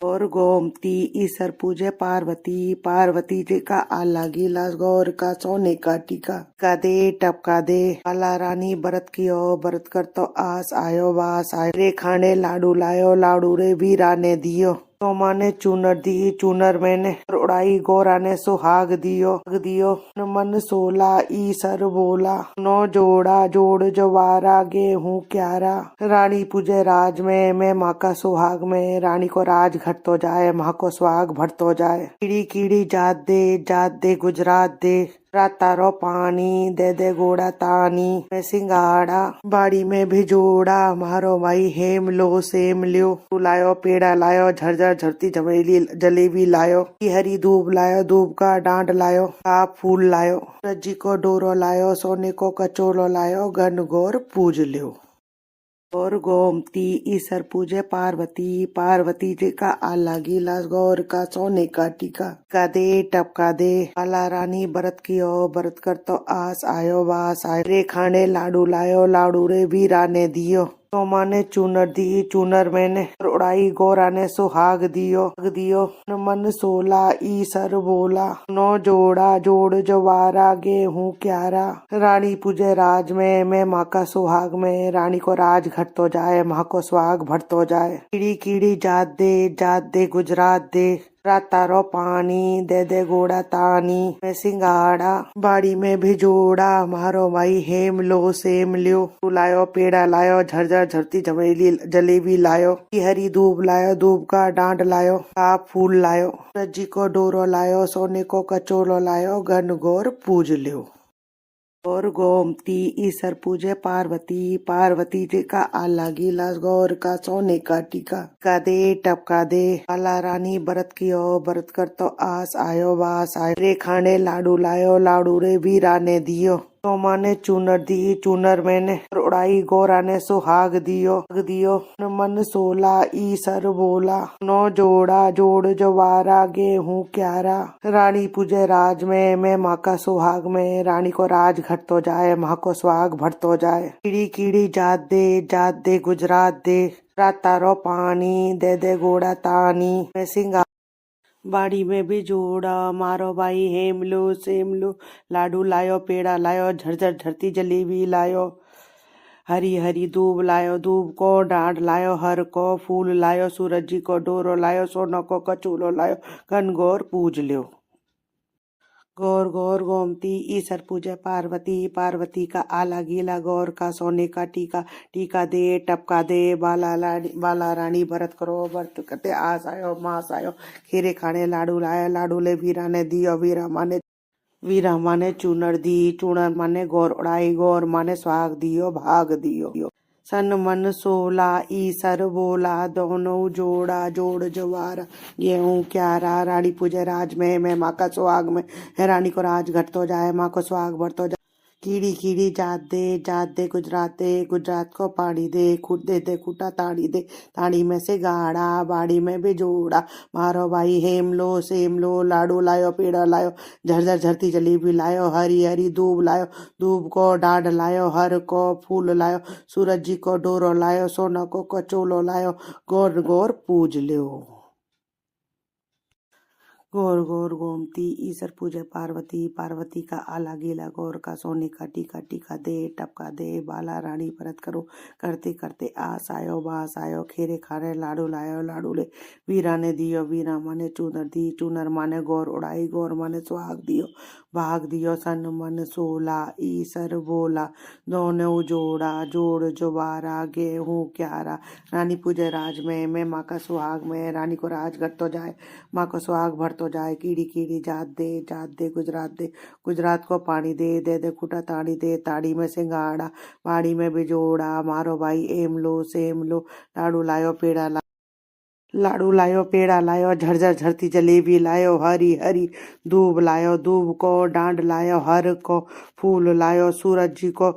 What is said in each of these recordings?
गौर गोमती ईसर पूजे पार्वती, पार्वती जी का आला गिलास गौर का सोने का टीका का दे टपका दे। काला रानी व्रत कियो व्रत कर तो आस आयो वास आयो। रे खाने लाडू लायो लाडू रे वीरा ने दियो। सोमा ने चूनर दी चूनर मैंने उड़ाई गोरा ने सुहाग दियो मन सोला ईसर बोला। नो जोड़ा जोड़ जवारा गेहूं क्यारा। रानी पूजे राज में मैं माँ का सुहाग में। रानी को राज घटतो जाए माँ को सुहाग भरतो जाए। कीड़ी कीड़ी जात दे गुजरात दे। रातारो पानी दे दे गोड़ा तानी। मैं सिंगाड़ा बाड़ी में भिजोड़ा मारो भाई हेम लो सेम लियो। लायो पेड़ा लायो झरझर झरती जमेली जलेबी लायो। हरी दूब लायो दूब का डांड लायो। आप फूल लायो रज्जी को डोरो लायो। सोने को कचोलो लायो घन घोर पूज लियो। गौर गोमती ईसर पूजे पार्वती, पार्वती जी का आला गिलास गौर का सोने का टीका का दे टपका दे। काला रानी व्रत कियो व्रत कर तो आस आयो वास आयो। रे खाने लाडू लायो लाडू रे वीरा ने दियो। सोमा ने चूनर दी चूनर मैंने उड़ाई गोरा ने सुहाग दियो मन सोला ईसर बोला। नो जोड़ा जोड़ जवारा गेहूं क्यारा। रानी पूजे राज में मैं माँ का सुहाग में। रानी को राज घटतो जाए माँ को सुहाग भरतो जाए। कीड़ी कीड़ी जात दे गुजरात दे। रातारो पानी दे दे गोड़ा तानी। मैं सिंगाड़ा बाड़ी में भिजोड़ा मारो भाई हेम लो सेम लियो। लायो पेड़ा लायो झरझर झरती जमेली जलेबी लायो। हरी दूब लायो दूब का डांड लायो। आप फूल लायो रज्जी को डोरो लायो। सोने को कचोलो लायो घन घोर पूज लियो। गौर गोमती ईसर पूजे पार्वती, पार्वती जी का आला गिलास गौर का सोने का टीका का दे टपका दे। काला रानी व्रत कियो व्रत कर तो आस आयो वास आयो। रे खाने लाडू लायो लाडू रे वीरा ने दियो। सोमा ने चूनर दी चूनर मैंने उड़ाई गोरा ने सुहाग दियो मन सोला ईसर बोला। नो जोड़ा जोड़ जवारा गेहूं क्यारा। रानी पूजे राज में मैं माँ का सुहाग में। रानी को राज घटतो जाए माँ को सुहाग भरतो जाए। कीड़ी कीड़ी जात दे गुजरात दे। रातारो पानी दे दे गोड़ा तानी। मैं सिंगार बाड़ी में भी जोड़ा मारो भाई हेम लो सेम लो। लाडू लायो पेड़ा लायो झरझर झरती जलेबी लायो। हरी हरी दूब लायो दूब को डांड लायो। हर को फूल लायो सूरजी को डोरो लायो। सोनो को कचूलो लायो घन घोर पूज लियो। गौर गौर गोमती ईसर पूजे पार्वती, पार्वती का आला गीला गौर का सोने का टीका टीका दे टपका दे। बाला रानी व्रत करो व्रत करते आस आयो मास आयो। खीरे खाने लाडू लाया लाडू ले वीरा ने दियो। वीरा माने चूनर दी चूनर माने गौर उड़ाई गौर माने सुहाग दियो भाग दियो। सन मन सोला ईसर बोला। दोनों जोड़ा जोड़ जवारा गेहूं क्यारा। रानी पूजे राज में मैं माँ का सुहाग में। रानी को राज घटतो जाए माँ को सुहाग भरतो जाए। कीड़ी कीड़ी जात दे गुजरात को पानी दे। खुद दे खूटा ताड़ी दे। ताड़ी में से गाड़ा बाड़ी में भी जोड़ा मारो भाई हेम लो सेम लो। लाडू लायो पेड़ा लायो झरझर झरती जलेबी लायो। हरी हरी दूब लायो दूब को डांड लायो। हर को फूल लायो सूरजी को डोरो लायो। सोना को कचोलो लायो गोर गोर पूज लियो। गौर गौर गोमती ईसर पूजे पार्वती, पार्वती का आला गीला गौर का सोने का टीका टीका दे टपका दे। बाला रानी व्रत करो करते करते आस आयो बास आयो। खीरे खाने लाडू लायो लाडू ले वीरा ने दियो। वीरा माने चूनर दी चूनर माने गौर उड़ाई गौर माने सुहाग दियो भाग दियो। सन मन सोला ईसर बोला। दोनों जोड़ा जोड़ जवारा गेहूं क्यारा। रानी पूजे राज में मैं माँ का सुहाग में। रानी को राज घटतो जाए माँ को सुहाग भरतो जाए। कीड़ी कीड़ी जात दे गुजरात को पानी दे खूटा ताड़ी दे। ताड़ी में सिंगाड़ा बाड़ी में बिजोड़ा मारो भाई एम लो सेम लो। लाडू लायो पेड़ा लायो झरझर झरती जलेबी लायो। हरी हरी दूब लायो दूब को डांड लायो। हर को फूल लायो सूरज को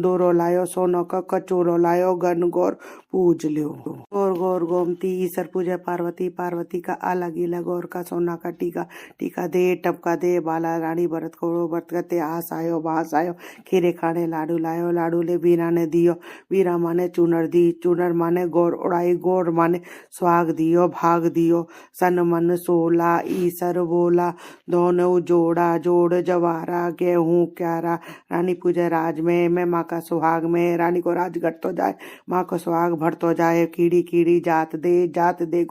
डोरो लायो। सोनो का कचोलो लायो घन घोर पूज लियो। गौर गौर गोमती ईसर पूजे पार्वती, पार्वती का आला गीला गौर का सोना का टीका टीका दे टपका दे। बाला रानी व्रत करो व्रत करते आस आयो बास आयो। खीरे खाने लाडू लायो लाडू ले वीरा ने दियो। वीरा माने चूनर दी चूनर माने गौर उड़ाई गौर माने सुहाग दियो भाग दियो सन मन सोला ईसर बोला दोनों जोड़ा जोड़ जवारा गेहूं क्यारा रानी पूजे राज में मैं माँ का सुहाग में रानी को राज घटतो जाए माँ को सुहाग भरतो जाए कीड़ी कीड़ी जात दे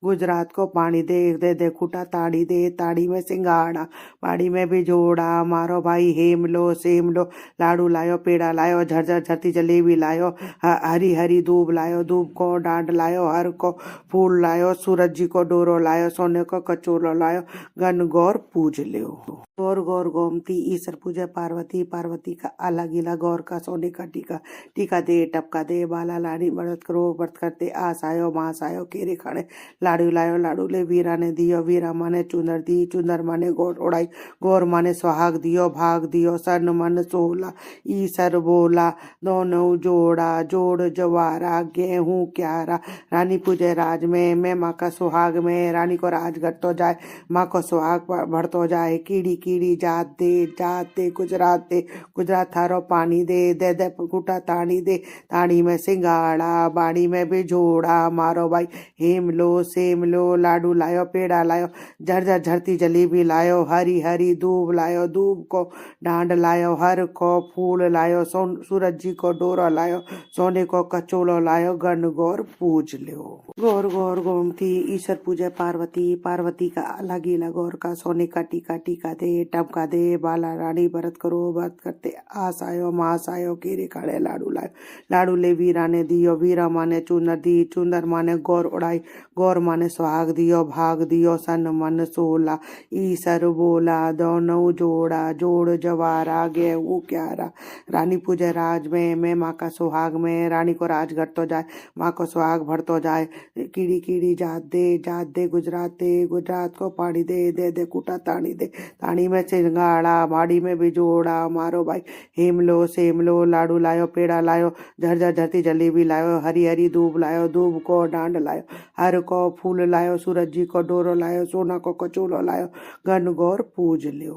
गुजरात को पानी दे दे दे खूटा ताड़ी दे ताड़ी में सिंगाड़ा बाड़ी में भी जोड़ा मारो भाई हेम लो सेम लो लाडू लायो पेड़ा लायो झरझर झरती जलेबी लायो हरी हरी दूब लायो दूब को डांड लायो हर को फूल लायो सूरज जी को डोरो लायो सोने को कचोलो लायो गन गौर पूज लियो गौर गौर गोमती ईसर पूजे पार्वती पार्वती का आला गीला गौर का सोने का टीका टीका दे टपका दे बाला लाड़ी व्रत करो व्रत करते आस आयो मास आयो केरे खाने लाडू लायो लाडू ले वीरा ने दियो वीरा माने चुनर दी चुनर माने गौर उड़ाई गौर माने सुहाग दियो भाग दियो सन मन सोला ईसर बोला दोनों जोड़ा जोड़ जवारा गेहूं क्यारा रानी पूजे राज में मैं माँ का सुहाग में रानी को राज घटतो जाए माँ को सुहाग भरतो जाए कीड़ी कीड़ी जात दे गुजरात थारो पानी दे दे दे कुटा ताड़ी दे ताड़ी में सिंगाड़ा बाड़ी में भी जोड़ा मारो भाई हेम लो सेम लो लाडू लायो पेड़ा लायो झरझर झरती जलेबी लायो हरी हरी दूब लायो दूब को डांड लायो हर को फूल लायो सूरज जी को डोरा लायो सोने को कचोलो लायो गन गौर पूज लियो गौर गौर गोमती ईश्वर पूजे पार्वती पार्वती का आला गीला गौर का सोने का टीका टीका दे टपका दे बाला रानी व्रत करो व्रत करते आस आयो मास आयो केरे खाड़े लाडू लायो लाडू ले वीरा ने दियो वीरा माने चुनर दी चुनर माने गौर उड़ाई गौर माने सुहाग दियो भाग दियो सन मन सोला ईसर बोला दोनों जोड़ा जोड़ जवारा गेहूं क्यारा रानी पूजे राज में मैं माँ का सुहाग में रानी को राज घटतो जाए माँ को सुहाग भरतो जाए कीड़ी कीड़ी जात दे गुजरात को पानी दे दे दे कुटा ताड़ी दे ताड़ी में सिंगाड़ा बाड़ी में भी जोड़ा मारो भाई हेम लो सेम लो लाडू लायो पेड़ा लायो झरझर झरती जलेबी लायो हरी हरी दूब लायो दूब को डांड लायो हर को फूल लायो सूरज जी को डोरो लायो सोना को कचोलो लायो गन गौर पूज लियो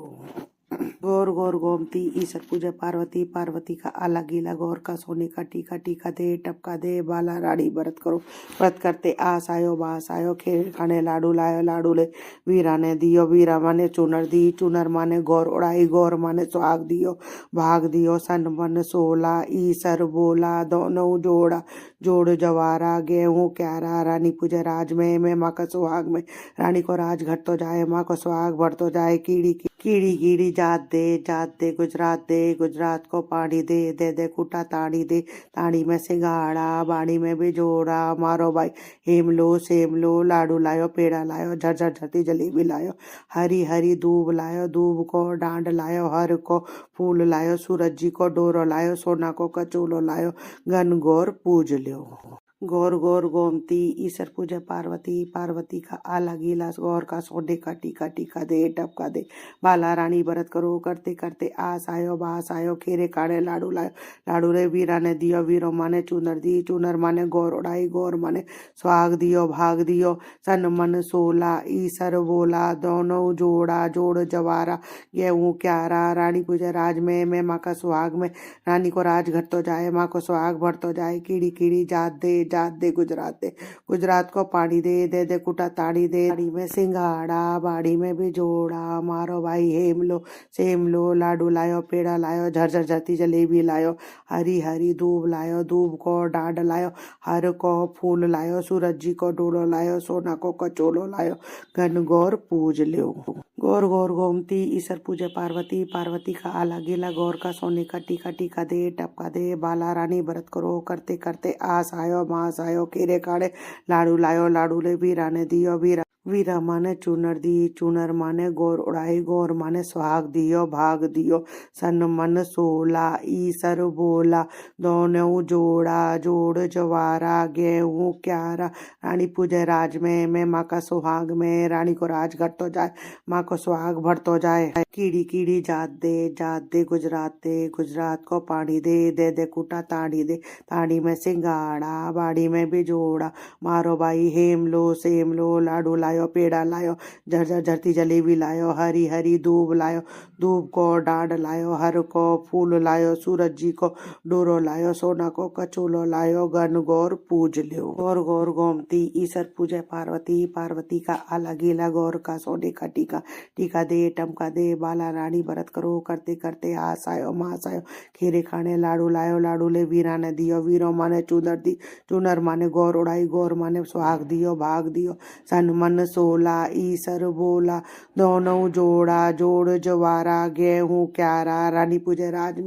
गौर गौर गोमती ईसर पूजे पार्वती पार्वती का आला गीला गौर का सोने का टीका टीका दे टपका दे बाला रानी व्रत करो व्रत करते आस आयो बास आयो खेल खाने लाडू लायो लाडू ले वीरा ने दियो वीरा माने चुनर दी चुनर माने गौर उड़ाई गौर माने सुहाग दियो भाग दियो सन मन सोला ईसर बोला दोनों जोड़ा जोड़ जवारा गेहूं क्यारा रानी पूजे राज में मैं माँ का सुहाग में रानी को राज घटतो जाए माँ को सुहाग भरतो जाए कीड़ी कीड़ी जात दे गुजरात को पानी दे दे दे कुटा ताड़ी दे ताड़ी में सिंगाड़ा बाड़ी में भी जोड़ा मारो भाई हेम लो सेम लो लाडू लायो पेड़ा लायो झरझर झरती जलेबी लायो हरी हरी दूब लायो दूब को डांड लायो हर को फूल लायो सूरज जी को डोरो लायो सोना को कचोलो लायो गन गौर पूज लियो गौर गौर गोमती ईसर पूजे पार्वती पार्वती का आला गीला गौर का सोने का टीका टीका दे टपका दे बाला रानी व्रत करो करते करते आस आयो बास आयो खेरे काड़े लाडू लायो लाडू रे वीरा ने दियो वीरो माने चुनर दी चुनर माने गौर उड़ाई गौर माने सुहाग दियो भाग दियो सन मन सोला ईसर बोला दोनों जोड़ा जोड़ जवारा गेहूं क्यारा रानी पूजे राज में मैं माँ का सुहाग में रानी को राज घटतो जाए माँ को सुहाग भरतो जाए कीड़ी कीड़ी जात दे गुजरात को पानी दे दे दे कुटा ताड़ी दे ताड़ी में सिंगाड़ा बाड़ी में भी जोड़ा मारो भाई हेम लो सेम लो लाडू लायो पेड़ा लायो झरझर झरती जलेबी लायो हरी हरी दूब लायो दूब को डांड लायो हर को फूल लायो सूरज जी को डोलो लायो सोना को कचोलो लायो गन गौर पूज लियो गौर गौर गोमती ईसर पूजे पार्वती पार्वती का आला गीला गौर का सोने का टीका टीका दे टपका दे बाला रानी व्रत करो करते करते आस आयो मास आयो केरे काड़े लाडू लायो लाडू ले वीरा ने दियो वीरा माने चुनर दी चुनर माने गौर उड़ाई गौर माने सुहाग दियो भाग दियो सन मन सोला ईसर बोला दोनों जोड़ा जोड़ जवारा गेहूं क्यारा रानी पूजे राज में मैं माँ का सुहाग में रानी को राज घटतो जाए माँ को सुहाग भरतो जाए कीड़ी कीड़ी जात दे गुजरात को पानी दे दे दे कुटा ताड़ी दे ताड़ी में सिंगाड़ा बाड़ी में भी जोड़ा मारो भाई हेम लो सेम लो लाडू लायो पेड़ा लायो झरझर झरती जलेबी लायो हरी हरी दूब लायो दूब को डांड लायो हर को फूल लायो सूरज जी को डोरो लायो सोना को कचोलो लायो गन गौर पूज लियो गौर गौर गोमती ईसर पूजे पार्वती पार्वती का आला गीला गौर का सोने का टीका टीका दे टमका दे बाला रानी व्रत करो करते करते आस आयो मास आयो खीरे खाने लाडू लायो लाडू ले वीरा ने दियो वीरो माने चूनर दी चूनर माने गौर उड़ाई गौर माने सुहाग दियो भाग दियो सन मन सोला ईसर बोला दोनों जोड़ा जोड़ जवारा गेहूं क्यारा रानी पूजे राज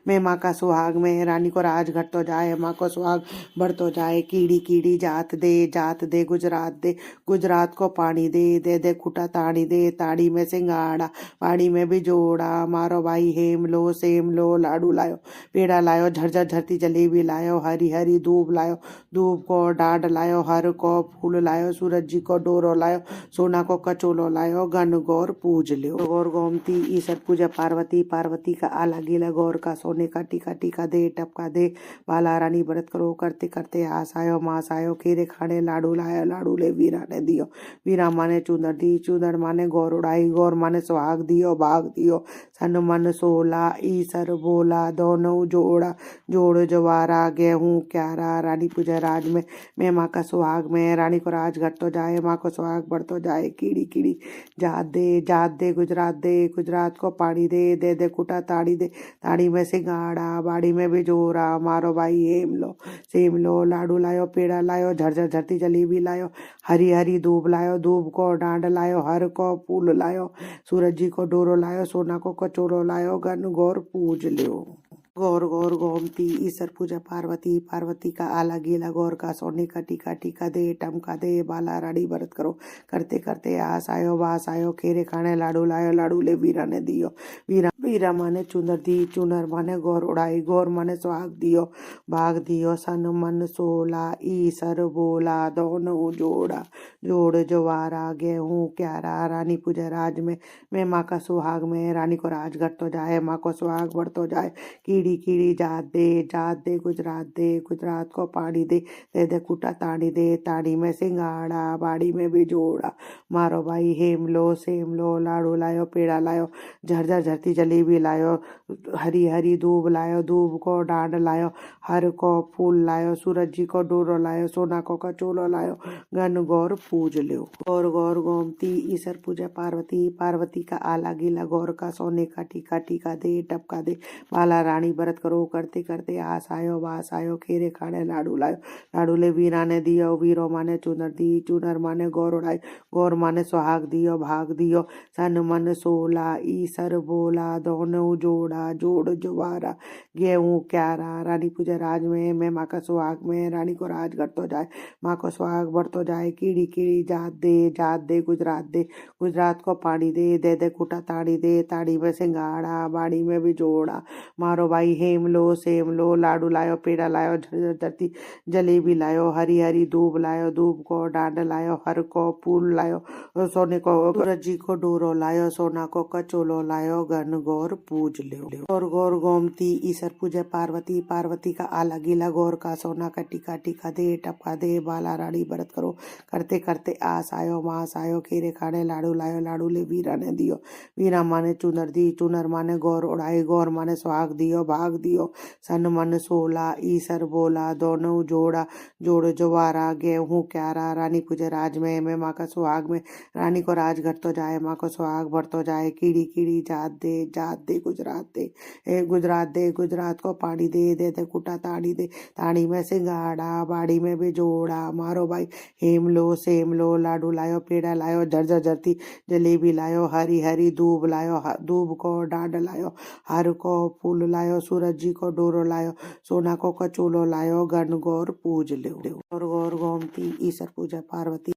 में माँ का सुहाग में रानी को राज घट तो जाए माँ को सुहाग बढ़ तो जाए कीड़ी कीड़ी जात दे गुजरात को पानी दे दे खुटा ताड़ी दे ताड़ी में सिंगाड़ा पाड़ी में भी जोड़ा मारो भाई हेम लो सेम लो लाडू लायो पेड़ा लायो झरझर झरती जलेबी लायो हरी हरी दूब लायो दूब को डांड लायो हर को फूल लायो सूरज जी को डोरो लायो सोना को कचोलो लायो गन गौर पूज लियो गौर गोमती ईसर पूजा पार्वती पार्वती का आला गीला गौर का सोने का टीका टीका दे टपका दे बाला रानी व्रत करो करते करते आस आयो मास आयो खीरे खाने लाडू लायो लाडू ले वीरा ने दियो वीरा माने चूनर दी चूनर माने गौर उड़ाई गौर माने सुहाग दियो भाग दियो सन मन सोला ईसर बोला दोनों जोड़ा जोड़ जवारा गेहूं क्यारा रानी पूजा राज में माँ का सुहाग में रानी को राज घट तो जाए माँ को सुहाग बढ़ तो जाए कीड़ी कीड़ी जात दे गुजरात को पानी दे दे कुटा ताड़ी में सिंगाड़ा बाड़ी में भी जोरा मारो भाई हेम लो सेम लो लाडू लायो पेड़ा लायो झरझर झरती जलेबी लायो हरी हरी दूब लायो दूब को डांड लायो हर को फूल लायो सूरज जी को डोरो लायो सोना को कचोरो लायो गन गौर पूज लियो गौर गौर गोमती ईसर पूजा पार्वती पार्वती का आला गीला गौर का सोने का टीका टीका दे टमका दे बाला रानी व्रत करो करते करते आस आयो बास आयो खेरे खाने लाडू लायो लाडू ले वीरा ने दियो वीरा माने चूनर दी चूनर माने गौर उड़ाई गौर माने सुहाग दियो भाग दियो सन मन सोला ईसर बोला दोनों जोड़ा जोड़ जवारा गेहूं क्यारा रानी पूजा राज में माँ का सुहाग में रानी को राज घट तो जाए माँ को सुहाग बढ़ तो जाए कीड़ी कीड़ी जात दे गुजरात को पानी दे कुटा ताड़ी में सिंगाड़ा बाड़ी में भी जोड़ा मारो भाई हेम लो सेम लो लाडू लायो पेड़ा लायो झरझर झरती जलेबी लायो हरी हरी दूब लायो दूब को डांड लायो हर को फूल लायो सूरज जी को डोरो लायो सोना को कचोलो लायो गन गौर पूज लियो गौर गौर गोमती ईसर पूजा पार्वती पार्वती का आला गीला गौर का सोने का टीका टीका दे टपका दे बाला रानी व्रत करो करते करते आस आयो बास आयो खेरे खाने लाडू लायो लाडू ले वीरा ने दियो वीरो माने चूनर दी चूनर माने गौर उड़ाई गौर माने सुहाग दियो भाग दियो सन मन सोला ईसर बोला दोनों जोड़ा जोड़ जवारा गेहूं क्यारा रानी पूजा राज में माँ का सुहाग में रानी को राज घट तो जाए माँ को सुहाग बढ़ तो जाए कीड़ी कीड़ी जात दे गुजरात को पानी दे कुटा ताड़ी में सिंगाड़ा बाड़ी में भी जोड़ा मारो भाई हेम लो सेम लो लाडू लायो पेड़ा लायो झरझर धरती जलेबी लायो हरी हरी दूब लायो दूब को डांड लायो हर को फूल लायो सोने को सूरज जी को डोरो लायो सोना को कचोलो लायो गन गौर पूज लियो गौर गौर गोमती ईसर पूजे पार्वती पार्वती का आला गीला गौर का सोना का टीका टीका दे टपका दे बाला रानी व्रत करो करते करते आस आयो मास आयो खेरे खाने लाडू लायो लाडू ले वीरा ने दियो वीरा माने चूनर दी चूनर माने गौर उड़ाई गौर माने सुहाग दियो भाग दियो सन मन सोला ईसर बोला दोनों जोड़ा जोड़ जवारा गेहूं क्यारा रानी पूजे राज में माँ का सुहाग में रानी को राज घट तो जाए माँ को सुहाग बढ़ तो जाए कीड़ी कीड़ी जात दे गुजरात को पानी दे कुटा ताड़ी में सिंगाड़ा बाड़ी में भी जोड़ा मारो भाई हेम लो सेम लो लाडू लायो पेड़ा लायो झरझर झरती जलेबी लायो हरी हरी दूब लायो दूब को डांड लायो हर को फूल लायो सूरज जी को डोरो लायो सोना को कचोलो लायो गन गौर पूज लियो गौर गौर गोमती ईसर पूजा पार्वती